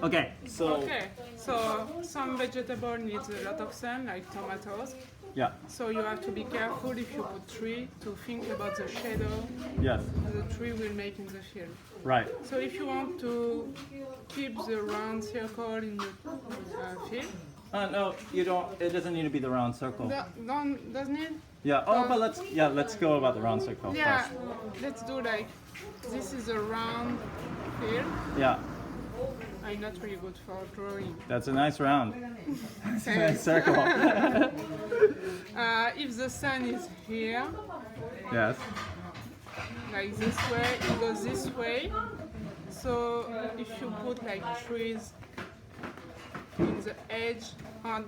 Okay, so Okay, so some vegetable needs a lot of sun, like tomatoes. yeah, So you have to be careful if you put tree to think about the shadow yes, the tree will make in the field. right. So if you want to keep the round circle in the field, No, you don't. It doesn't need to be the round circle. doesn't it? Yeah. Oh, but let's go about the round circle Yeah, first. let's do like, this is a round field. Yeah, I'm not really good for drawing. that's a nice round. It's a nice Thanks. circle. If the sun is here, Yes. like this way, it goes this way. So if you put like trees in the edge and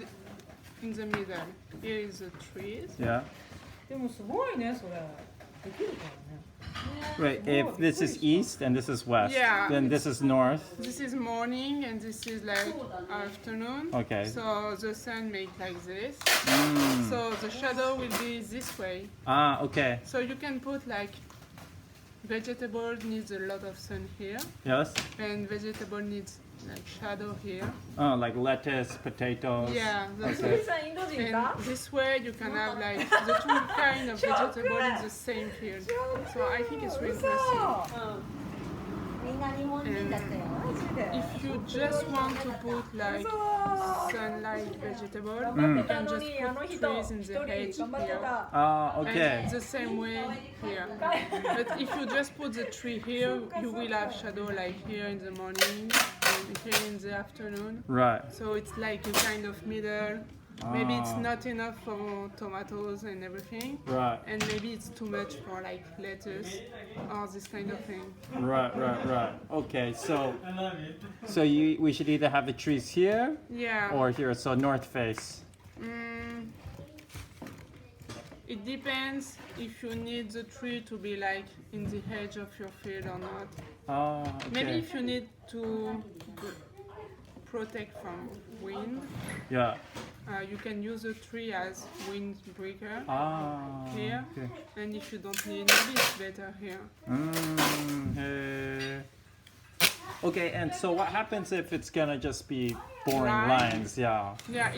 in the middle, here is the trees. Yeah. でもすごいねそれ。できるからね。 Wait, if this is east and this is west, Yeah. then this is north. This is morning and this is like afternoon. Okay. So the sun makes like this. Mm. So the shadow will be this way. Ah, okay. So you can put like, vegetable needs a lot of sun here, Yes. and vegetable needs like shadow here. Oh, like lettuce, potatoes. Yeah. Okay. さんインド人 And か？ this way you can have like the two kind of vegetable in the same field. So I think it's really interesting. 嘘。みんな日本人だったよ。マジで。 If you just want to put like 嘘。 sunlight vegetable, 頑 you 張ってた can の just にあの put 人 trees 一 in 人 the hedge 頑張って here. た。 Ah, okay. And the same way here. But if you just put the tree here, you will have shadow like here in the morning and here in the afternoon. Right. So it's like a kind of middle. Maybe it's Ah. not enough for tomatoes and everything. Right. And maybe it's too much for like lettuce or this kind of thing. Right. Okay, so we should either have the trees here Yeah. or here, so north face. It depends if you need the tree to be like in the edge of your field or not. Oh, Maybe okay. if you need to protect from wind, Yeah. you can use a tree as windbreaker Ah. here. Okay. And if you don't need, maybe it's better here. Hey. Okay, and so what happens if it's gonna just be boring Lines? lines? Yeah. Yeah,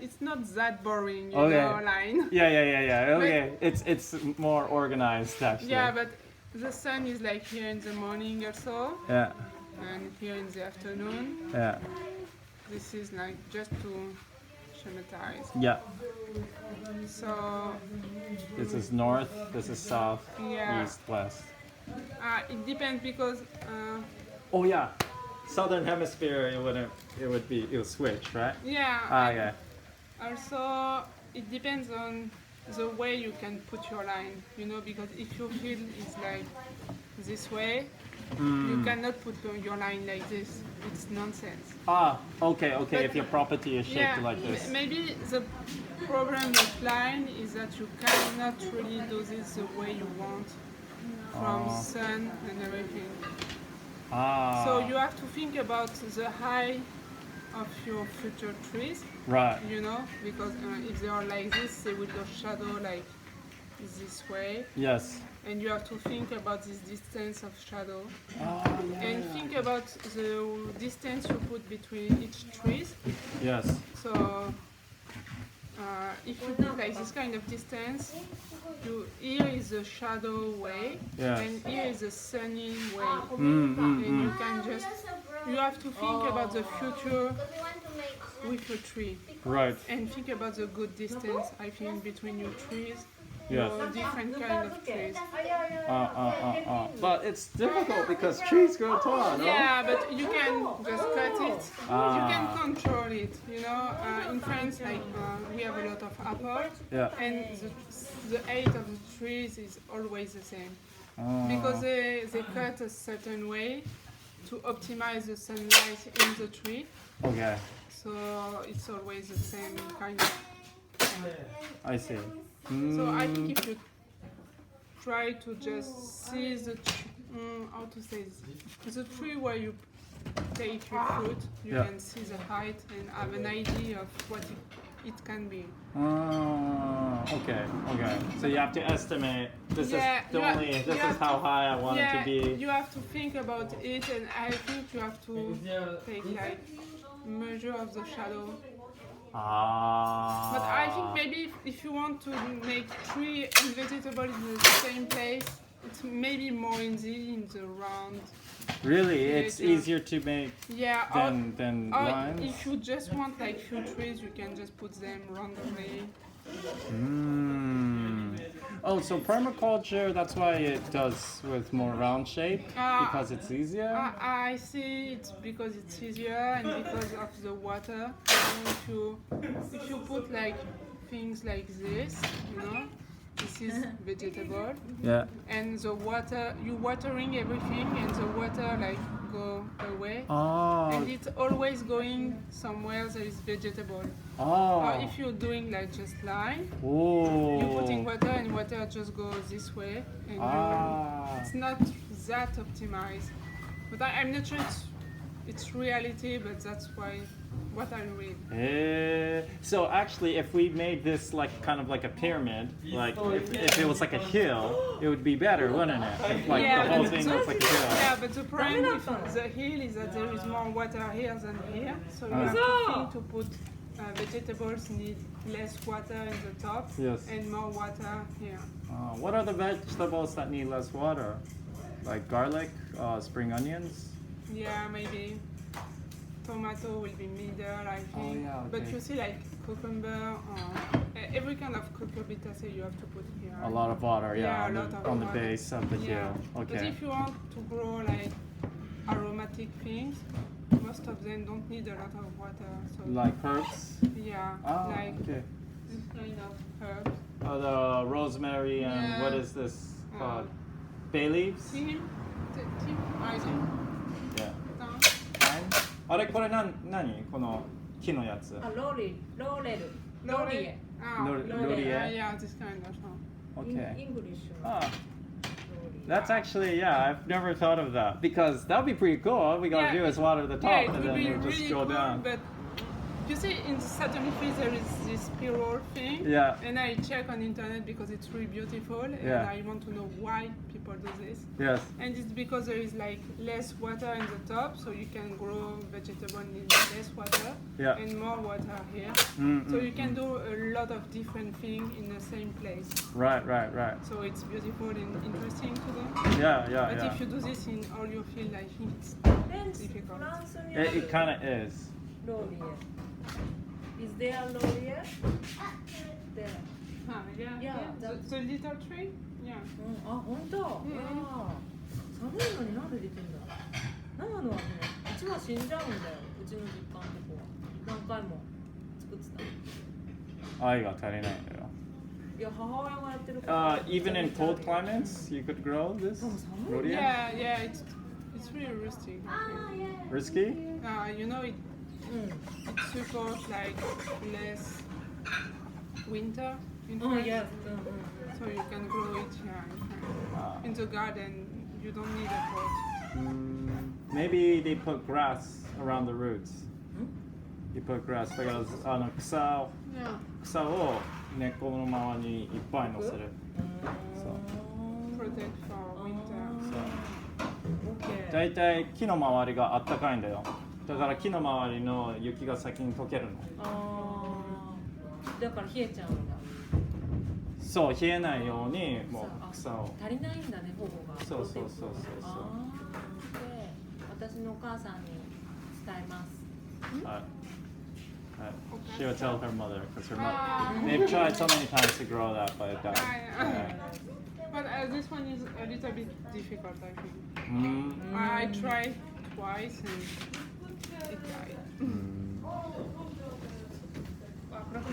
it's not that boring, you Okay. know, line. Yeah. Okay, it's more organized actually. Yeah, but the sun is like here in the morning also, Yeah. and here in the afternoon. Yeah. This is like just to schematize. Yeah. So This is north. This is south. Yeah. East. West. it depends because Oh yeah. Southern hemisphere. It would switch, right? yeah. Ah yeah. Also, it depends on the way you can put your line. You know, because if your field is like this way, you cannot put your line like this. It's nonsense. Ah, okay. But- If your property is shaped like this. Maybe the problem with line is that you cannot really do this the way you want from sun and everything. Ah. So you have to think about the height of your future trees, Right. you know, because if they are like this, they will go shadow like this way. Yes. And you have to think about this distance of shadow. Ah, And think about the distance you put between each trees. Yes. So if you put like this kind of distance, here is the shadow way, Yes. and here is the sunny way. Mm. And you can just, you have to think about the future with a tree. Right. And think about the good distance, I think, between your trees. Yes. Your different kind of trees. But it's difficult because trees grow tall, no? Yeah, but you can just cut it. Ah. You can control it. You know, in France, like we have a lot of apples, Yeah. and the height of the trees is always the same because they cut a certain way to optimize the sunlight in the tree. Okay. So it's always the same kind of. I see. So I think if you try to just see the how to say this, the tree where you take your fruit, you Yeah. can see the height and have an idea of what it can be. Okay. So you have to estimate This Yeah, is the you have- only. you This have is how to- high I want it Yeah, to be. you have to think about it, and I think you have to take like measure of the shadow. Ah. But I think maybe if you want to make tree and vegetable in the same place, it's maybe more easy in the round. Really, Yeah, it's yeah. easier to make Yeah, than or lines. if you just want like few trees, you can just put them randomly. Mm. Oh, so permaculture, that's why it does with more round shape, because it's easier? I see it's because it's easier and because of the water. You know, if you put like things like this, you know, this is vegetable, Yeah. and the water you watering everything, and the water like go away, Oh. and it's always going somewhere that is vegetable. Oh. Or if you're doing like just line, Oh. you're putting water and water just goes this way, and it's not that optimized. But I'm not sure it's reality, but that's why what I read. So actually, if we made this like kind of like a pyramid, like if it was like a hill, it would be better, wouldn't it? If like Yeah, the whole but thing the- looks like a hill. Yeah, but the problem with the hill is that there is more water here than here, so you have to think to put vegetables need less water in the top Yes. and more water here. What are the vegetables that need less water? Like garlic, spring onions? Yeah, maybe tomato will be middle, I think. yeah, But okay. you see, like cucumber, every kind of cucurbitaceae you have to put here. A lot of water, Yeah, a on, lot the, of on the water. base of the Yeah. hill. But Okay. if you want to grow like aromatic things, most of them don't need a lot of water. So Like herbs? yeah, like okay. this kind of herbs. The rosemary and Yeah. what is this called? Bay leaves? Thyme, I think. Yeah. No. Thyme? あれこれ何この木のやつ。あ、ローリエ。 Ah, Laurier? yeah, this kind of stuff. イン Okay. グリッシュの Ah, ローリエ。 that's actually, yeah, I've never thought of that. Because that would be pretty cool. All we gotta Yeah, do is water the top Yeah, it and would then be you just really go cool, down. but you see in the Saturn trees there is this spiral thing. Yeah. And I check on internet because it's really beautiful and Yeah. I want to know why people do this. Yes. And it's because there is like less water in the top, so you can grow vegetable in less water Yeah. and more water here. Mm, So you can do a lot of different things in the same place. Right. So it's beautiful and interesting to do. Yeah, But yeah. if you do this in all your field, I think it's フェンス、 difficult. フランスにあ It, る it kind of is. ローリエ。Is there a ローリエ there? Yeah, Yeah, the little tree? Yeah. うん、あ、本当。ああ、寒いのになんでできるんだ。長野はね、うちは死んじゃうんだよ。うちの実家のとこは。何回も作ってた。愛が足りないんだよ。いや、母親がやってるから。 Even in cold climates, you could grow this? でも寒い。 Rhodia? Yeah, it's really rustic. I think. Risky? You know, it うん。 supports like less winter in うん、 France. いや、 So you can grow it here in France. Ah. In the garden, you don't need a pot. Maybe they put grass around the roots. Hmm? You put grass. だから草を根っこの周りにいっぱい乗せる。Protect for winter. オッケー。だいたい木の周りがあったかいんだよ。だから木の周りの雪が先に溶けるの。ああ。だから冷えちゃうんだ。そう、冷えないようにもう草を。足りないんだね、保護が。そうそう。ああ。で、私のお母さんに伝えます。はい。She would tell her mother because her mother. They've tried so many times to grow that, but it died. But this one is a little bit difficult, I think. Mm. I tried twice and it died.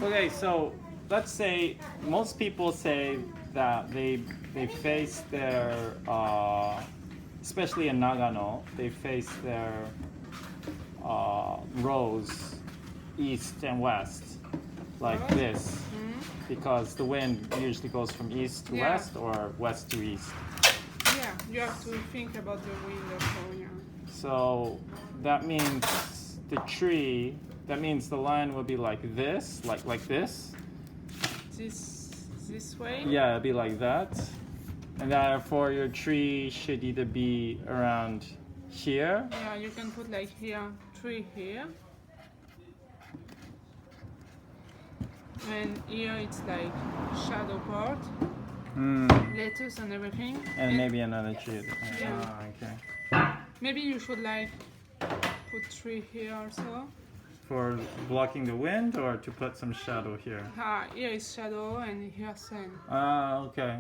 Okay, so let's say most people say that they face their, especially in Nagano, they face their rows east and west like this because the wind usually goes from east to Yeah. west or west to east. Yeah, you have to think about the wind also, yeah. So that means the tree, that means the line will be like this, like this. This way? Yeah, it'll be like that. And therefore your tree should either be around here. Yeah, you can put like here, tree here. And here it's like shadow part, lettuce and everything. And maybe another tree. Yeah. Ah, okay. Maybe you should like put tree here also. For blocking the wind or to put some shadow here? Here is shadow and here sun. Ah, okay.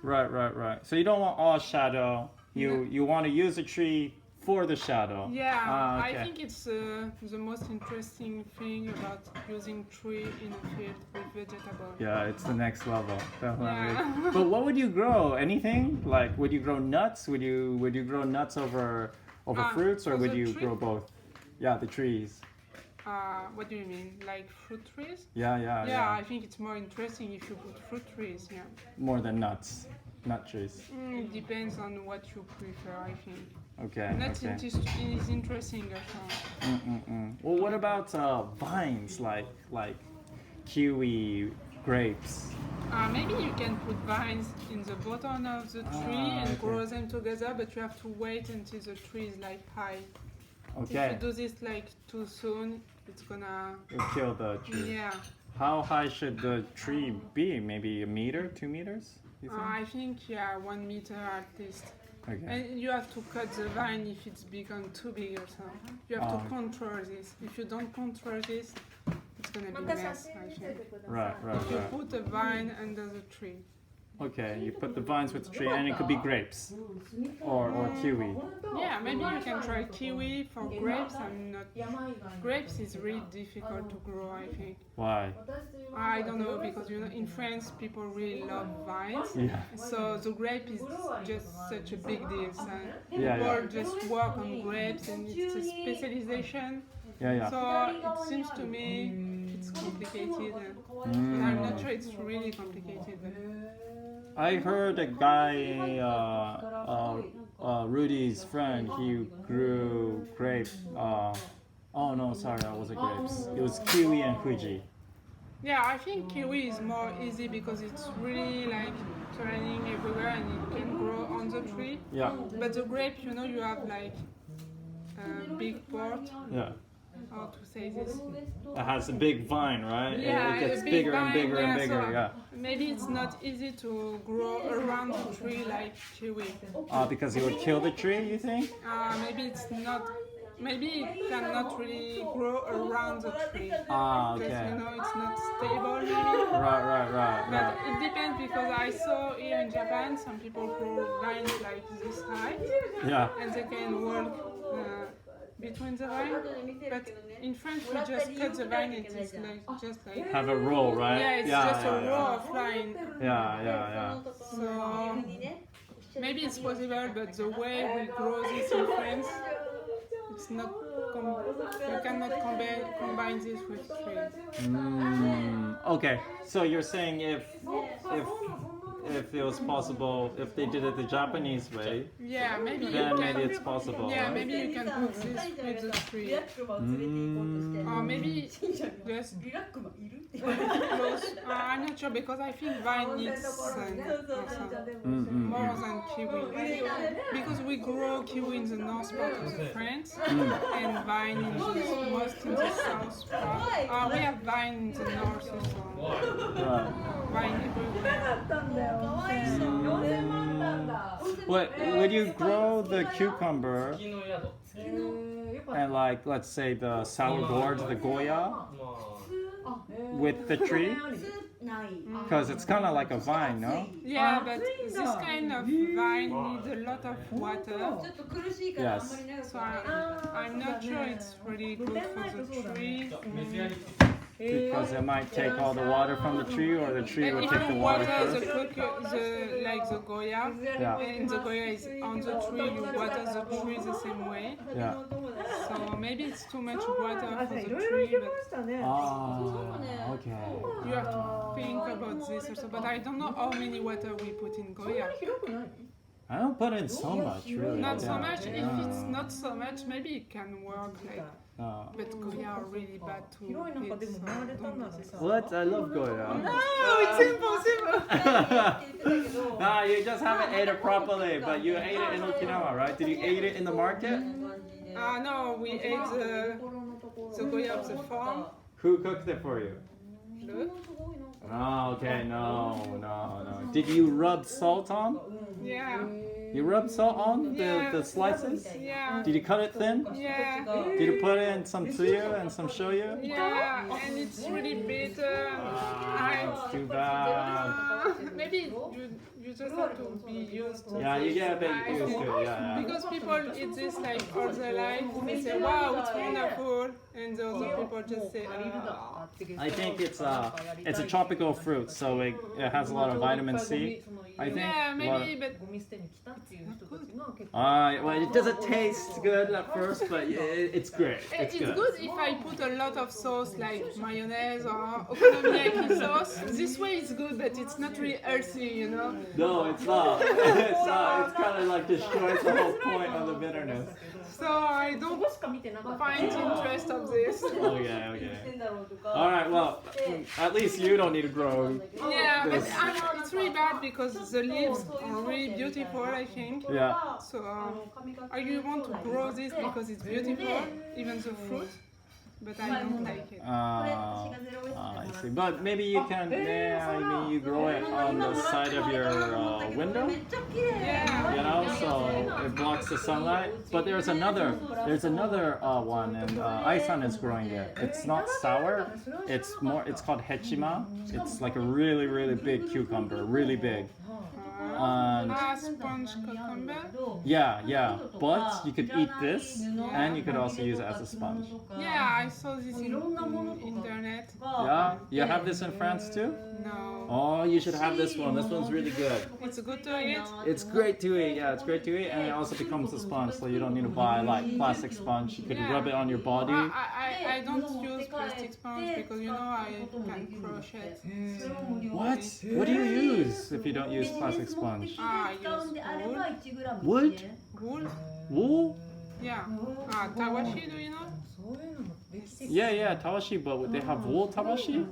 Right. So you don't want all shadow. You want to use a tree for the shadow. Yeah, Ah, okay. I think it's the most interesting thing about using tree in a field with vegetable. Yeah, it's the next level, definitely. Yeah. But what would you grow? Anything? Like, would you grow nuts? Would you grow nuts over fruits, or for would the you tree? grow both? Yeah, the trees. What do you mean? Like fruit trees? Yeah. I think it's more interesting if you put fruit trees, yeah. More than nuts, nut trees. It depends on what you prefer, I think. Okay. Nuts Okay. is interesting also. Well, what about vines like kiwi, grapes? Maybe you can put vines in the bottom of the tree and okay. grow them together, but you have to wait until the tree is like high. Okay. If you do this like too soon, it's gonna. It'll kill the tree. Yeah. How high should the tree be? Maybe a meter, 2 meters? You think? I think 1 meter at least. Okay. And you have to cut the vine if it's become too big or so. You have to control this. If you don't control this, it's gonna be mess, I think. Right. You put a vine under the tree. Okay, you put the vines with the tree, and it could be grapes or kiwi. Yeah, maybe you can try kiwi for grapes. Grapes is really difficult to grow, I think. Why? I don't know, because in France people really love vines. Yeah. So the grape is just such a big deal. So Yeah. people just work on grapes and it's a specialization. Yeah. So it seems to me it's complicated. But I'm not sure it's really complicated. I heard a guy, Rudy's friend, he grew grape. Oh no, sorry, that wasn't grapes. It was kiwi and Fuji. Yeah, I think kiwi is more easy because it's really like turning everywhere and it can grow on the tree. Yeah. But the grape, you have like a big part. Yeah. How to say this? It has a big vine, right? Yeah, It gets a big bigger vine, and bigger and bigger. so Yeah. Maybe it's not easy to grow around the tree like kiwi. Because it would kill the tree, you think? Maybe it's not. Maybe it cannot really grow around the tree. Ah, Because okay. it's not stable maybe. Right. But it depends because I saw here in Japan some people grow vines like this high Yeah. and they can walk between the vine. But in France we just cut the vine and it's just like. Have a roll, right? Yeah, it's just a row of line. Yeah. So maybe it's possible, but the way we grow this in France, it's not. You cannot combine this with trees. Okay, so you're saying if it was possible, if they did it the Japanese way, Yeah, maybe then you maybe can. it's possible. Yeah, right? maybe you can put this with the tree, or maybe just close. I'm not sure because I think vine needs sun also. More than kiwi. Because we grow kiwi in the north part of France and vine in the most in the south part. We have vine in the north also. Right. Vine everywhere. Would you grow the cucumber and let's say the sour gourds, the goya, with the tree? Because it's kind of like a vine, no? Yeah, but this kind of vine needs a lot of water. Yes. So I'm not sure it's really good for the tree. Because it might take all the water from the tree, or the tree And would if take the you water water first. the goya, Yeah. and the goya is on the tree, you water the tree the same way. Yeah. So maybe it's too much water for the tree, but Ah, okay. you have to think about this also. But I don't know how many water we put in goya. I don't put in so much, really. Not so Yeah. much. If Yeah. it's not so much, maybe it can work. Like, but Goya are really bad to 広い中で eat, も so 回れたん don't な do ら this. さ What? I love Goya. No, it's impossible. Nah, you just haven't ate it properly, but you ate it in Okinawa, right? Did you eat it in the market? No, we ate the Goya of the farm. Who cooked it for you? Look. Oh, okay, no. Did you rub salt on? Yeah. You rub salt on the slices? Yeah. Did you cut it thin? Yeah. Did you put in some tsuyu and some shoyu? Yeah, and it's really bitter. It's too bad. Maybe you just have to be used to Yeah, you get a bit it. used to it, yeah. Because people eat this like all their life. They say, wow, it's wonderful. And the other people just say, ah. I think it's a tropical fruit, so it has a lot of vitamin C. I think. Yeah, maybe, but ゴミ捨てに来たっていう人たちが結構 Well, it doesn't taste good at first, but it's great. It's it's good. good if I put a lot of sauce like mayonnaise or okonomiyaki sauce. This way it's good, but it's not really healthy, you know. No, it's not. It's not. It's kind of like destroys the whole point of the bitterness. So I don't そこしか見てなかった find interest of this. Okay. All right. Well, at least you don't need to grow. Yeah, but This. it's really bad because the leaves are really beautiful, I think. Yeah. So I really want to grow this because it's beautiful, even the fruit, but I don't like it. I see. But maybe you can. Maybe you grow it on the side of your window. Yeah. You know, so it blocks the sunlight. But there's another one, and Aisan is growing it. It's not sour. It's called hechima. It's like a really, really big cucumber, really big. And Sponge cucumber. yeah. But you could eat this, and you could also use it as a sponge. Yeah, I saw this in internet. Yeah, you have this in France too. No, Oh, you should have this one. This one's really good. it's good to eat. It's great to eat. Yeah, it's great to eat, and it also becomes a sponge, so you don't need to buy like plastic sponge. You could rub it on your body. I don't use plastic sponge because you know I can crush it. What? What do you use if you don't use plastic sponge? I use Wood? wool. Wool? Yeah. Tawashi, do you know? そういうのもベーシック Yeah, tawashi, but they have wool tawashi?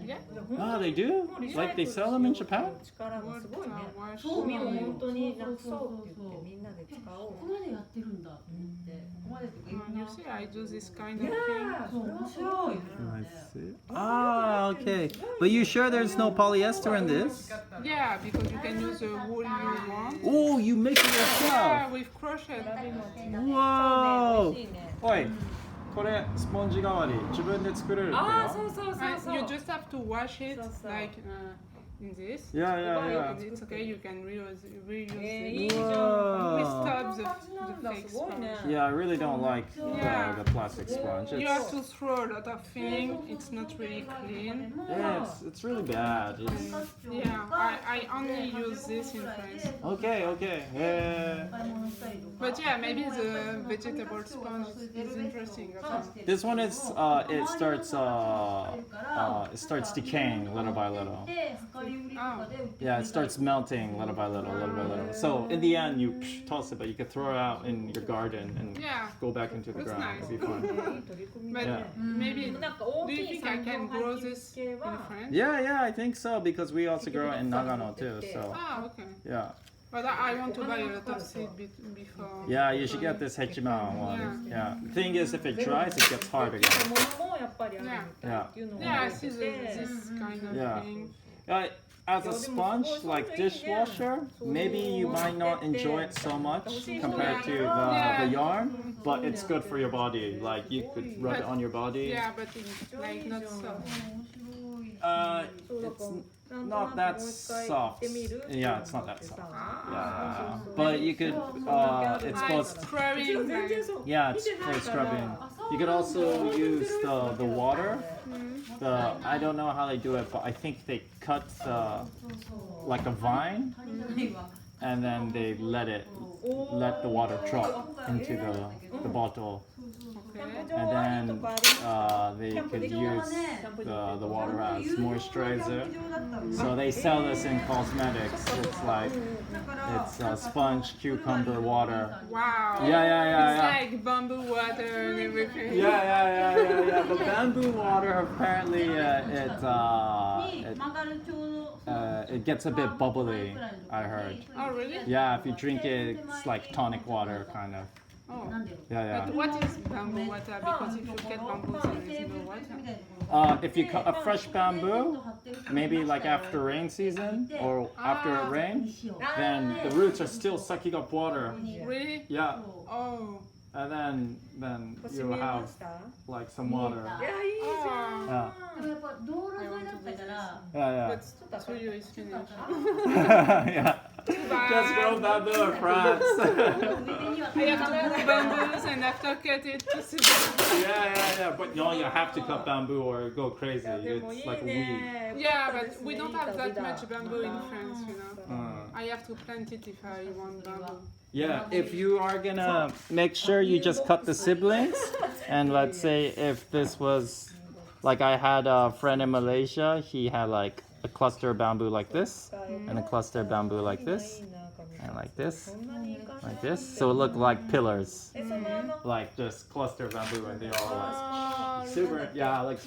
Yeah. Ah, they do? Like they sell them in Japan? 力がすごいね Tawashi. ゴミを本当になくそうって言ってみんなで使おうここまでやってるんだと思って、ここまでっていうか You see, I do this kind of thing. それ面白い I see. Ah, okay. But you sure there's no polyester in this? Yeah, because you can use the wool you want. Oh, you make it Yeah, yourself. with crochet. Whoa. 美味しいねおい、これスポンジ代わり自分で作れるってよ。ああそうそうそう And そう you just have to wash it So. like in this. Yeah. It's okay, you can reuseいい it. じゃん We わ stop こんな感じなんだ the fake すごいね sponge. Yeah, I really don't like Yeah. the plastic sponge. You have It's, to throw a lot of things. It's not really clean. yeah, it's really bad. It's, Yeah, I only use this in France. okay. But yeah, maybe the vegetable sponge is interesting. This one is it starts decaying little by little. Yeah, it starts melting little by little. So in the end, you toss it, but you could throw it out in your garden and Yeah. go back into the That's ground. nice. It'd be fun. いい取り組み But Yeah. maybe, なんか大 do き you い think I 産 can 業 grow 廃棄 this 系 in は France? Yeah, I think so because we also grow it in Nagano too. So Ah, okay. yeah. But I want to buy a lot of seed before. Yeah, you should get this hechima one. Yeah. The thing is, if it dries, it gets hard again. ものもやっぱりあるみたいっていうのを Yeah, I 覚 see えてて this kind of Yeah. thing. As a sponge, like dishwasher, maybe you might not enjoy it so much compared to the yarn, but it's good for your body. Like you could rub it on your body. Yeah, but it's like not soft. It's not that soft. Yeah, it's not that soft. Yeah. But you could, it's Like both. scrubbing, like, Yeah, it's for scrubbing. You could also use the water. I don't know how they do it, but I think they cut like a vine, and then they let the water drop into the bottle. Okay. and then they could use the water as moisturizer. So they sell this in cosmetics. It's like it's sponge cucumber water. Wow. Yeah. It's like bamboo water and everything. Yeah. But bamboo water apparently it gets a bit bubbly. I heard. Oh, really? Yeah, if you drink it, it's like tonic water kind of. Oh. Yeah. But what is bamboo water? Because if you get bamboo, there is no water. If you cut a fresh bamboo, maybe like after rain season or after it rain, then the roots are still sucking up water. Really? Yeah, Oh. and then you have like some water. Oh. Yeah. でもやっぱ道路沿いだったから Yeah. But so you is finished. Yeah. Just grow bamboo in France. I have to grow bamboos and after cut it to see. Yeah. But you have to cut bamboo or go crazy. It's like a weed. Yeah, but we don't have that much bamboo in France, you know. I have to plant it if I want bamboo. Yeah, if you are gonna make sure you just cut the siblings, and let's say if this was, like I had a friend in Malaysia, he had like a cluster of bamboo like this, and a cluster of bamboo like this, and like this, so it looked like pillars, like just cluster of bamboo, and they all like super, yeah, looks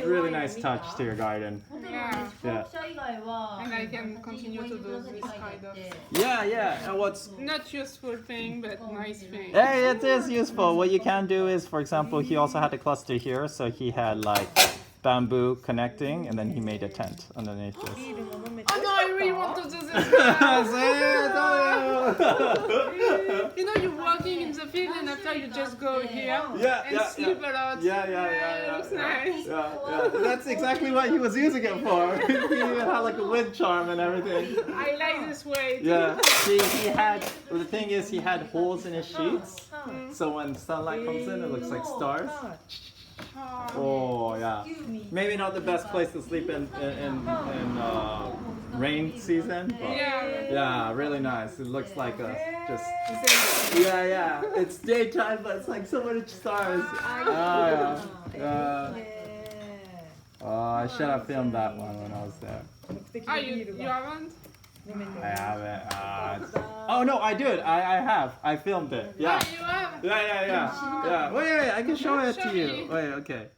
really nice touch to your garden. Yeah. Yeah. 消費者以外は And I can continue to do this kind of Yeah, and what's not useful thing, but nice thing. Hey, it is useful. What you can do is, for example, he also had a cluster here, so he had like bamboo connecting, and then he made a tent underneath this. Oh no, I really want to do this. You know, you're walking in the field and after you just go here and sleep a lot. It looks nice. Yeah. That's exactly what he was using it for. He had like a wind charm and everything. I like this way. Yeah. See, the thing is, he had holes in his sheets, so when sunlight comes in, it looks like stars. Oh yeah. Maybe not the best place to sleep in rain season, but yeah, really nice. It looks like just yeah. It's daytime, but it's like so many stars. I should have filmed that one when I was there. Ah, you haven't? I haven't. Oh no, I did. I have. I filmed it. Yeah. Ah, you have? Yeah. Wait. I can show it to you. Wait. Okay.